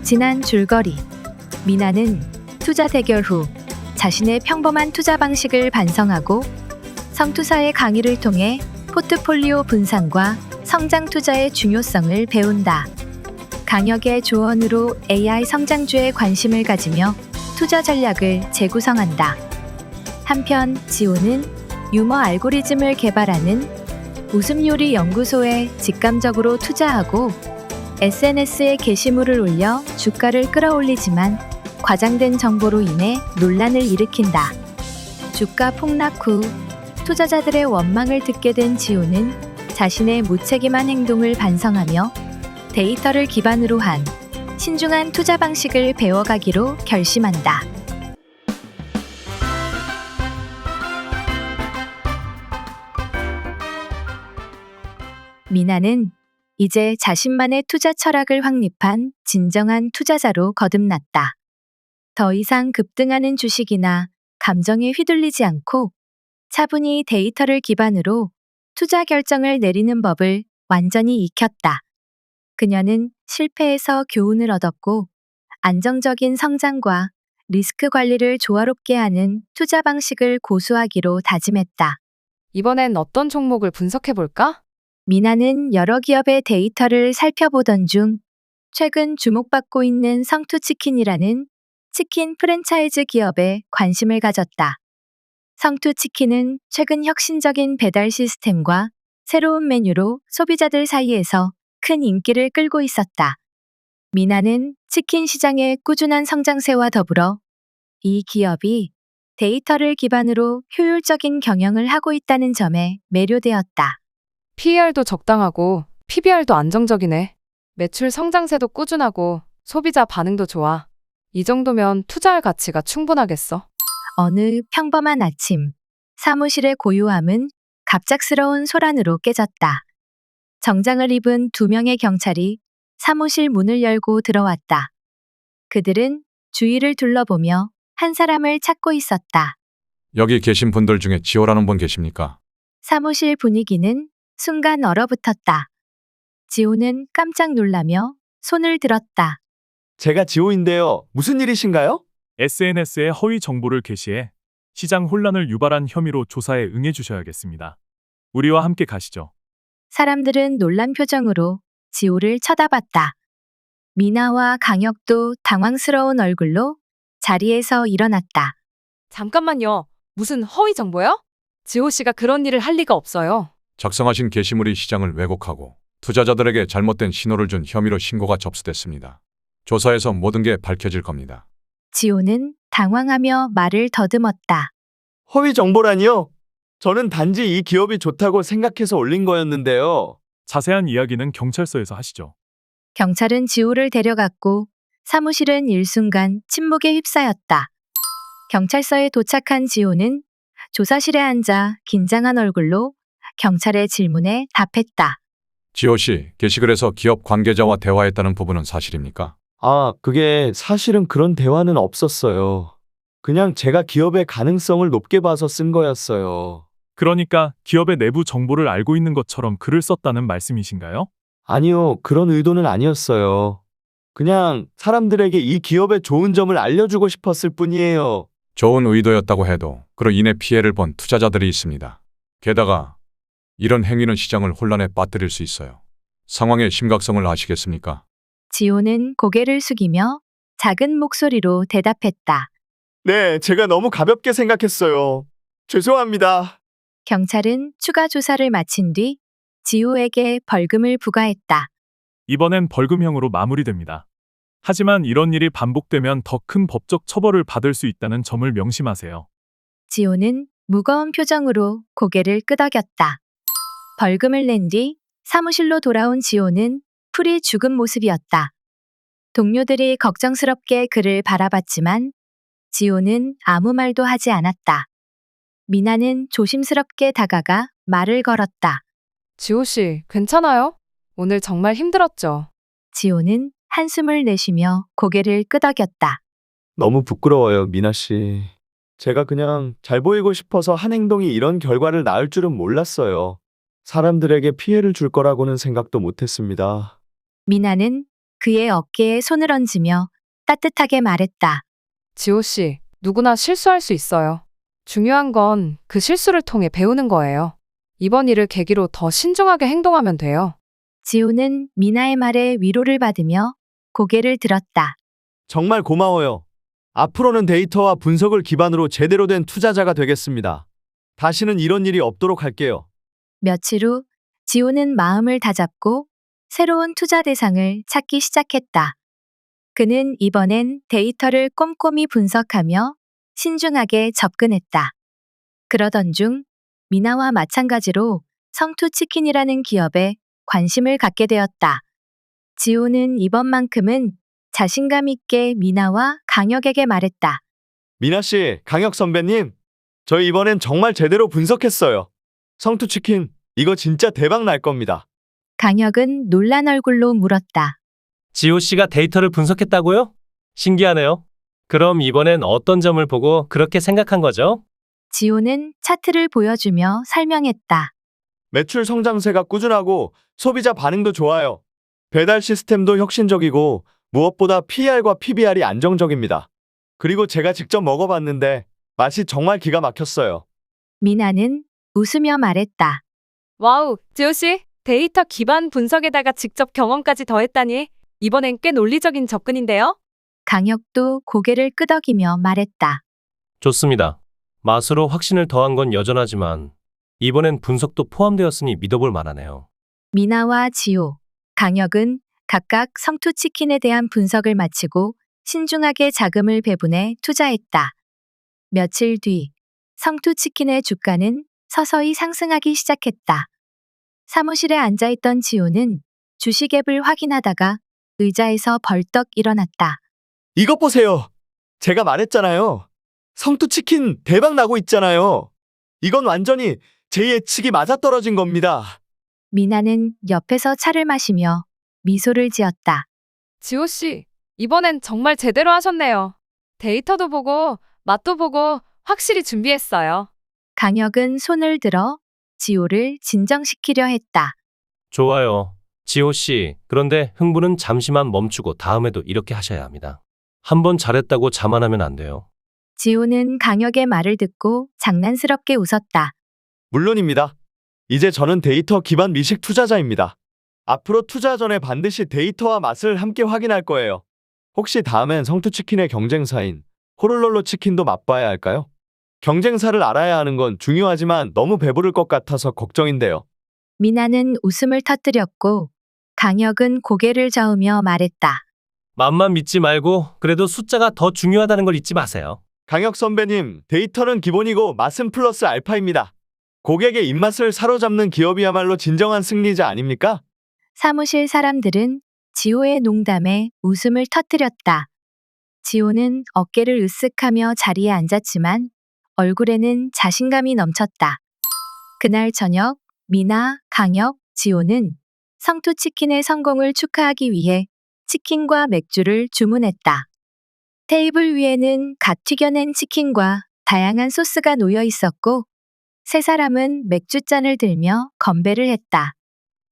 지난 줄거리. 미나는 투자 대결 후 자신의 평범한 투자 방식을 반성하고 성투사의 강의를 통해 포트폴리오 분산과 성장 투자의 중요성을 배운다. 강역의 조언으로 AI 성장주에 관심을 가지며 투자 전략을 재구성한다. 한편 지호는 유머 알고리즘을 개발하는 웃음 요리 연구소에 직감적으로 투자하고 SNS에 게시물을 올려 주가를 끌어올리지만 과장된 정보로 인해 논란을 일으킨다. 주가 폭락 후 투자자들의 원망을 듣게 된 지호는 자신의 무책임한 행동을 반성하며 데이터를 기반으로 한 신중한 투자 방식을 배워가기로 결심한다. 미나는 이제 자신만의 투자 철학을 확립한 진정한 투자자로 거듭났다. 더 이상 급등하는 주식이나 감정에 휘둘리지 않고 차분히 데이터를 기반으로 투자 결정을 내리는 법을 완전히 익혔다. 그녀는 실패에서 교훈을 얻었고 안정적인 성장과 리스크 관리를 조화롭게 하는 투자 방식을 고수하기로 다짐했다. 이번엔 어떤 종목을 분석해볼까? 미나는 여러 기업의 데이터를 살펴보던 중 최근 주목받고 있는 성투치킨이라는 치킨 프랜차이즈 기업에 관심을 가졌다. 성투치킨은 최근 혁신적인 배달 시스템과 새로운 메뉴로 소비자들 사이에서 큰 인기를 끌고 있었다. 미나는 치킨 시장의 꾸준한 성장세와 더불어 이 기업이 데이터를 기반으로 효율적인 경영을 하고 있다는 점에 매료되었다. PER도 적당하고 PBR도 안정적이네. 매출 성장세도 꾸준하고 소비자 반응도 좋아. 이 정도면 투자할 가치가 충분하겠어. 어느 평범한 아침, 사무실의 고요함은 갑작스러운 소란으로 깨졌다. 정장을 입은 두 명의 경찰이 사무실 문을 열고 들어왔다. 그들은 주위를 둘러보며 한 사람을 찾고 있었다. 여기 계신 분들 중에 지호라는 분 계십니까? 사무실 분위기는 순간 얼어붙었다. 지호는 깜짝 놀라며 손을 들었다. 제가 지호인데요. 무슨 일이신가요? SNS에 허위 정보를 게시해 시장 혼란을 유발한 혐의로 조사에 응해 주셔야겠습니다. 우리와 함께 가시죠. 사람들은 놀란 표정으로 지호를 쳐다봤다. 미나와 강혁도 당황스러운 얼굴로 자리에서 일어났다. 잠깐만요. 무슨 허위 정보요? 지호 씨가 그런 일을 할 리가 없어요. 작성하신 게시물이 시장을 왜곡하고 투자자들에게 잘못된 신호를 준 혐의로 신고가 접수됐습니다. 조사에서 모든 게 밝혀질 겁니다. 지호는 당황하며 말을 더듬었다. 허위 정보라니요? 저는 단지 이 기업이 좋다고 생각해서 올린 거였는데요. 자세한 이야기는 경찰서에서 하시죠. 경찰은 지호를 데려갔고 사무실은 일순간 침묵에 휩싸였다. 경찰서에 도착한 지호는 조사실에 앉아 긴장한 얼굴로 경찰의 질문에 답했다. 지호 씨, 게시글에서 기업 관계자와 대화했다는 부분은 사실입니까? 그게 사실은 그런 대화는 없었어요. 그냥 제가 기업의 가능성을 높게 봐서 쓴 거였어요. 그러니까 기업의 내부 정보를 알고 있는 것처럼 글을 썼다는 말씀이신가요? 아니요, 그런 의도는 아니었어요. 그냥 사람들에게 이 기업의 좋은 점을 알려주고 싶었을 뿐이에요. 좋은 의도였다고 해도 그로 인해 피해를 본 투자자들이 있습니다. 게다가 이런 행위는 시장을 혼란에 빠뜨릴 수 있어요. 상황의 심각성을 아시겠습니까? 지호는 고개를 숙이며 작은 목소리로 대답했다. 네, 제가 너무 가볍게 생각했어요. 죄송합니다. 경찰은 추가 조사를 마친 뒤 지호에게 벌금을 부과했다. 이번엔 벌금형으로 마무리됩니다. 하지만 이런 일이 반복되면 더 큰 법적 처벌을 받을 수 있다는 점을 명심하세요. 지호는 무거운 표정으로 고개를 끄덕였다. 벌금을 낸 뒤 사무실로 돌아온 지호는 풀이 죽은 모습이었다. 동료들이 걱정스럽게 그를 바라봤지만 지호는 아무 말도 하지 않았다. 미나는 조심스럽게 다가가 말을 걸었다. 지호 씨, 괜찮아요? 오늘 정말 힘들었죠? 지호는 한숨을 내쉬며 고개를 끄덕였다. 너무 부끄러워요, 미나 씨. 제가 그냥 잘 보이고 싶어서 한 행동이 이런 결과를 낳을 줄은 몰랐어요. 사람들에게 피해를 줄 거라고는 생각도 못했습니다. 미나는 그의 어깨에 손을 얹으며 따뜻하게 말했다. 지호 씨, 누구나 실수할 수 있어요. 중요한 건 그 실수를 통해 배우는 거예요. 이번 일을 계기로 더 신중하게 행동하면 돼요. 지호는 미나의 말에 위로를 받으며 고개를 들었다. 정말 고마워요. 앞으로는 데이터와 분석을 기반으로 제대로 된 투자자가 되겠습니다. 다시는 이런 일이 없도록 할게요. 며칠 후 지호는 마음을 다잡고 새로운 투자 대상을 찾기 시작했다. 그는 이번엔 데이터를 꼼꼼히 분석하며 신중하게 접근했다. 그러던 중 미나와 마찬가지로 성투치킨이라는 기업에 관심을 갖게 되었다. 지호는 이번만큼은 자신감 있게 미나와 강혁에게 말했다. 미나 씨, 강혁 선배님, 저희 이번엔 정말 제대로 분석했어요. 성투치킨, 이거 진짜 대박 날 겁니다. 강혁은 놀란 얼굴로 물었다. 지호 씨가 데이터를 분석했다고요? 신기하네요. 그럼 이번엔 어떤 점을 보고 그렇게 생각한 거죠? 지호는 차트를 보여주며 설명했다. 매출 성장세가 꾸준하고 소비자 반응도 좋아요. 배달 시스템도 혁신적이고 무엇보다 PER과 PBR이 안정적입니다. 그리고 제가 직접 먹어봤는데 맛이 정말 기가 막혔어요. 미나는 웃으며 말했다. 와우, 지호 씨, 데이터 기반 분석에다가 직접 경험까지 더했다니 이번엔 꽤 논리적인 접근인데요? 강혁도 고개를 끄덕이며 말했다. 좋습니다. 맛으로 확신을 더한 건 여전하지만 이번엔 분석도 포함되었으니 믿어볼 만하네요. 미나와 지호, 강혁은 각각 성투치킨에 대한 분석을 마치고 신중하게 자금을 배분해 투자했다. 며칠 뒤 성투치킨의 주가는 서서히 상승하기 시작했다. 사무실에 앉아있던 지호는 주식 앱을 확인하다가 의자에서 벌떡 일어났다. 이것 보세요. 제가 말했잖아요. 성투치킨 대박 나고 있잖아요. 이건 완전히 제 예측이 맞아떨어진 겁니다. 미나는 옆에서 차를 마시며 미소를 지었다. 지호 씨, 이번엔 정말 제대로 하셨네요. 데이터도 보고 맛도 보고 확실히 준비했어요. 강혁은 손을 들어 지호를 진정시키려 했다. 좋아요. 지호 씨, 그런데 흥분은 잠시만 멈추고 다음에도 이렇게 하셔야 합니다. 한번 잘했다고 자만하면 안 돼요. 지호는 강혁의 말을 듣고 장난스럽게 웃었다. 물론입니다. 이제 저는 데이터 기반 미식 투자자입니다. 앞으로 투자 전에 반드시 데이터와 맛을 함께 확인할 거예요. 혹시 다음엔 성투치킨의 경쟁사인 호롤롤로 치킨도 맛봐야 할까요? 경쟁사를 알아야 하는 건 중요하지만 너무 배부를 것 같아서 걱정인데요. 미나는 웃음을 터뜨렸고 강혁은 고개를 저으며 말했다. 맛만 믿지 말고 그래도 숫자가 더 중요하다는 걸 잊지 마세요. 강혁 선배님, 데이터는 기본이고 맛은 플러스 알파입니다. 고객의 입맛을 사로잡는 기업이야말로 진정한 승리자 아닙니까? 사무실 사람들은 지호의 농담에 웃음을 터뜨렸다. 지호는 어깨를 으쓱하며 자리에 앉았지만 얼굴에는 자신감이 넘쳤다. 그날 저녁 미나, 강혁, 지호는 성투치킨의 성공을 축하하기 위해 치킨과 맥주를 주문했다. 테이블 위에는 갓 튀겨낸 치킨과 다양한 소스가 놓여 있었고 세 사람은 맥주잔을 들며 건배를 했다.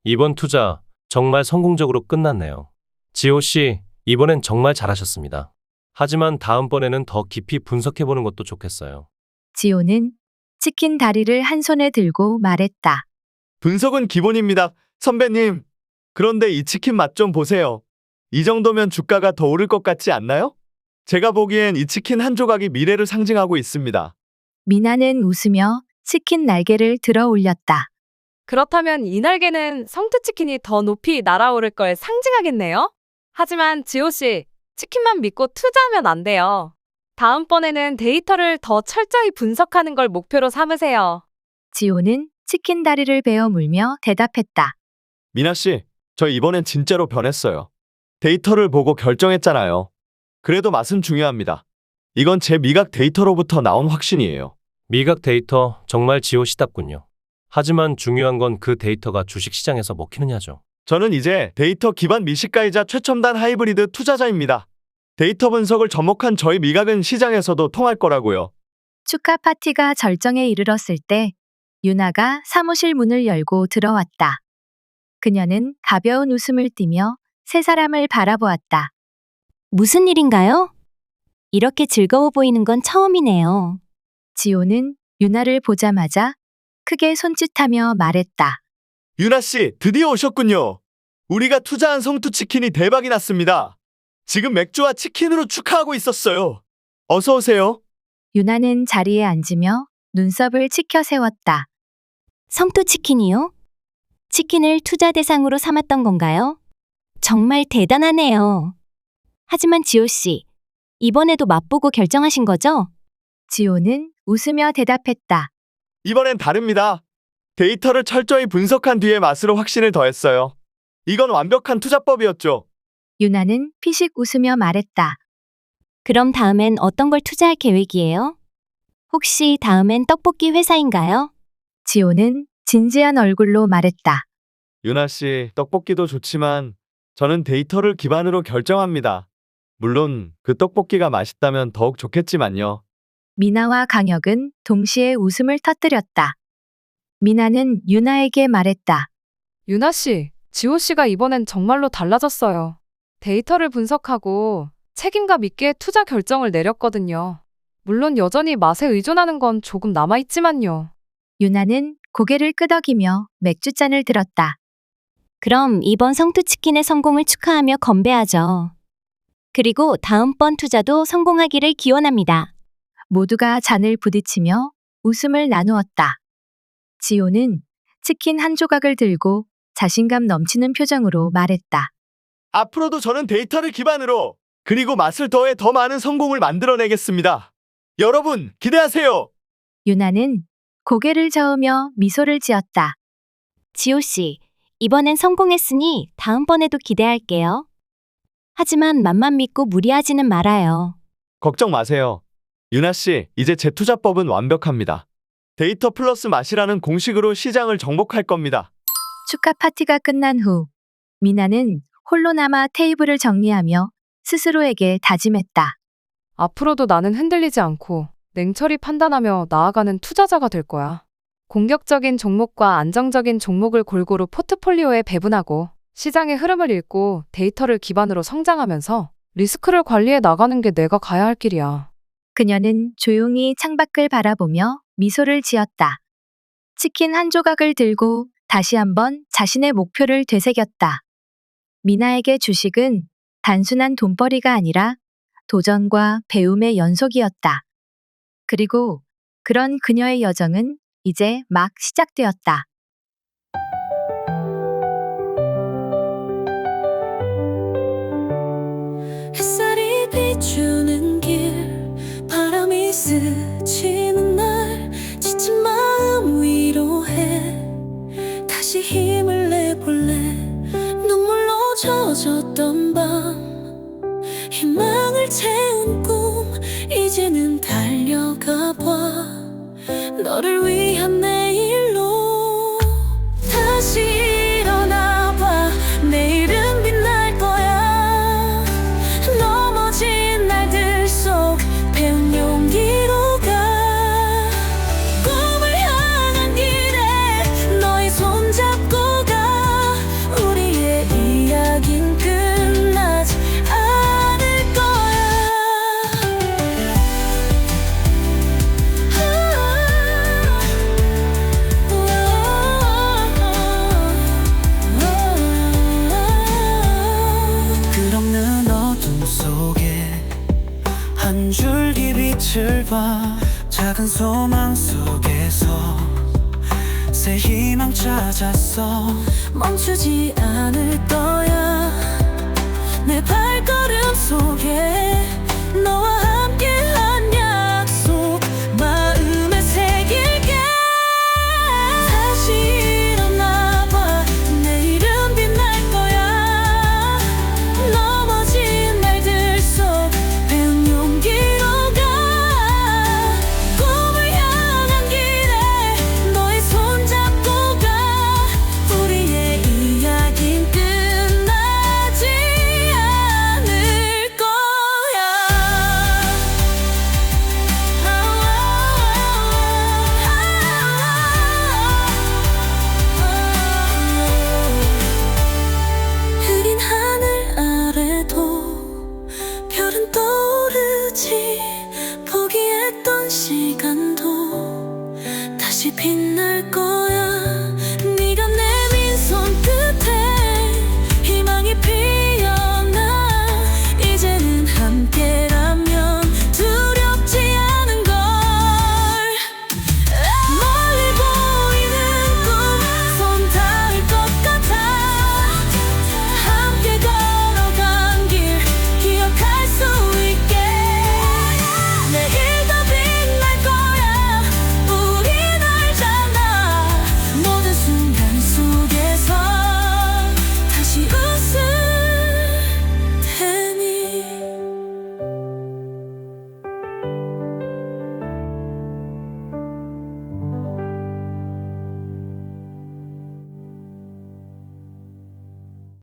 이번 투자 정말 성공적으로 끝났네요. 지호 씨, 이번엔 정말 잘하셨습니다. 하지만 다음번에는 더 깊이 분석해보는 것도 좋겠어요. 지호는 치킨 다리를 한 손에 들고 말했다. 분석은 기본입니다, 선배님. 그런데 이 치킨 맛 좀 보세요. 이 정도면 주가가 더 오를 것 같지 않나요? 제가 보기엔 이 치킨 한 조각이 미래를 상징하고 있습니다. 미나는 웃으며 치킨 날개를 들어 올렸다. 그렇다면 이 날개는 성투치킨이 더 높이 날아오를 걸 상징하겠네요? 하지만 지호 씨, 치킨만 믿고 투자하면 안 돼요. 다음번에는 데이터를 더 철저히 분석하는 걸 목표로 삼으세요. 지호는 치킨 다리를 베어 물며 대답했다. 미나 씨, 저 이번엔 진짜로 변했어요. 데이터를 보고 결정했잖아요. 그래도 맛은 중요합니다. 이건 제 미각 데이터로부터 나온 확신이에요. 미각 데이터 정말 지호 씨답군요. 하지만 중요한 건 그 데이터가 주식시장에서 먹히느냐죠. 저는 이제 데이터 기반 미식가이자 최첨단 하이브리드 투자자입니다. 데이터 분석을 접목한 저희 미각은 시장에서도 통할 거라고요. 축하 파티가 절정에 이르렀을 때 유나가 사무실 문을 열고 들어왔다. 그녀는 가벼운 웃음을 띠며 세 사람을 바라보았다. 무슨 일인가요? 이렇게 즐거워 보이는 건 처음이네요. 지호는 유나를 보자마자 크게 손짓하며 말했다. 유나 씨, 드디어 오셨군요. 우리가 투자한 성투치킨이 대박이 났습니다. 지금 맥주와 치킨으로 축하하고 있었어요. 어서 오세요. 유나는 자리에 앉으며 눈썹을 치켜 세웠다. 성투치킨이요? 치킨을 투자 대상으로 삼았던 건가요? 정말 대단하네요. 하지만 지호 씨, 이번에도 맛보고 결정하신 거죠? 지호는 웃으며 대답했다. 이번엔 다릅니다. 데이터를 철저히 분석한 뒤에 맛으로 확신을 더했어요. 이건 완벽한 투자법이었죠. 유나는 피식 웃으며 말했다. 그럼 다음엔 어떤 걸 투자할 계획이에요? 혹시 다음엔 떡볶이 회사인가요? 지호는 진지한 얼굴로 말했다. 유나 씨, 떡볶이도 좋지만 저는 데이터를 기반으로 결정합니다. 물론 그 떡볶이가 맛있다면 더욱 좋겠지만요. 미나와 강혁은 동시에 웃음을 터뜨렸다. 미나는 유나에게 말했다. 유나 씨, 지호 씨가 이번엔 정말로 달라졌어요. 데이터를 분석하고 책임감 있게 투자 결정을 내렸거든요. 물론 여전히 맛에 의존하는 건 조금 남아있지만요. 유나는 고개를 끄덕이며 맥주잔을 들었다. 그럼 이번 성투치킨의 성공을 축하하며 건배하죠. 그리고 다음번 투자도 성공하기를 기원합니다. 모두가 잔을 부딪히며 웃음을 나누었다. 지호는 치킨 한 조각을 들고 자신감 넘치는 표정으로 말했다. 앞으로도 저는 데이터를 기반으로 그리고 맛을 더해 더 많은 성공을 만들어내겠습니다. 여러분, 기대하세요. 유나는 고개를 저으며 미소를 지었다. 지호 씨, 이번엔 성공했으니 다음번에도 기대할게요. 하지만 맘만 믿고 무리하지는 말아요. 걱정 마세요. 유나 씨, 이제 제 투자법은 완벽합니다. 데이터 플러스 맛이라는 공식으로 시장을 정복할 겁니다. 축하 파티가 끝난 후 미나는 홀로 남아 테이블을 정리하며 스스로에게 다짐했다. 앞으로도 나는 흔들리지 않고 냉철히 판단하며 나아가는 투자자가 될 거야. 공격적인 종목과 안정적인 종목을 골고루 포트폴리오에 배분하고 시장의 흐름을 읽고 데이터를 기반으로 성장하면서 리스크를 관리해 나가는 게 내가 가야 할 길이야. 그녀는 조용히 창밖을 바라보며 미소를 지었다. 치킨 한 조각을 들고 다시 한번 자신의 목표를 되새겼다. 미나에게 주식은 단순한 돈벌이가 아니라 도전과 배움의 연속이었다. 그리고 그런 그녀의 여정은 이제 막 시작되었다. 햇살이 비추는 길 바람이 스치는 날 지친 마음 위로해 다시 힘을 내볼래 눈물로 젖었던 밤 희망을 채운 꿈 이제는 달려가 봐 너를 위한 내일로 다시 일어나 봐 내일은 빛날 거야 넘어진 날들 속 배운 용기로 가 꿈을 향한 길에 너의 손 잡고 가 우리의 이야긴 끝나지 않을 거야 끝없는 어둠 속에 한 줄기 빛을 봐 작은 소망 속에서 새 희망 찾았어 멈추지 않을 거야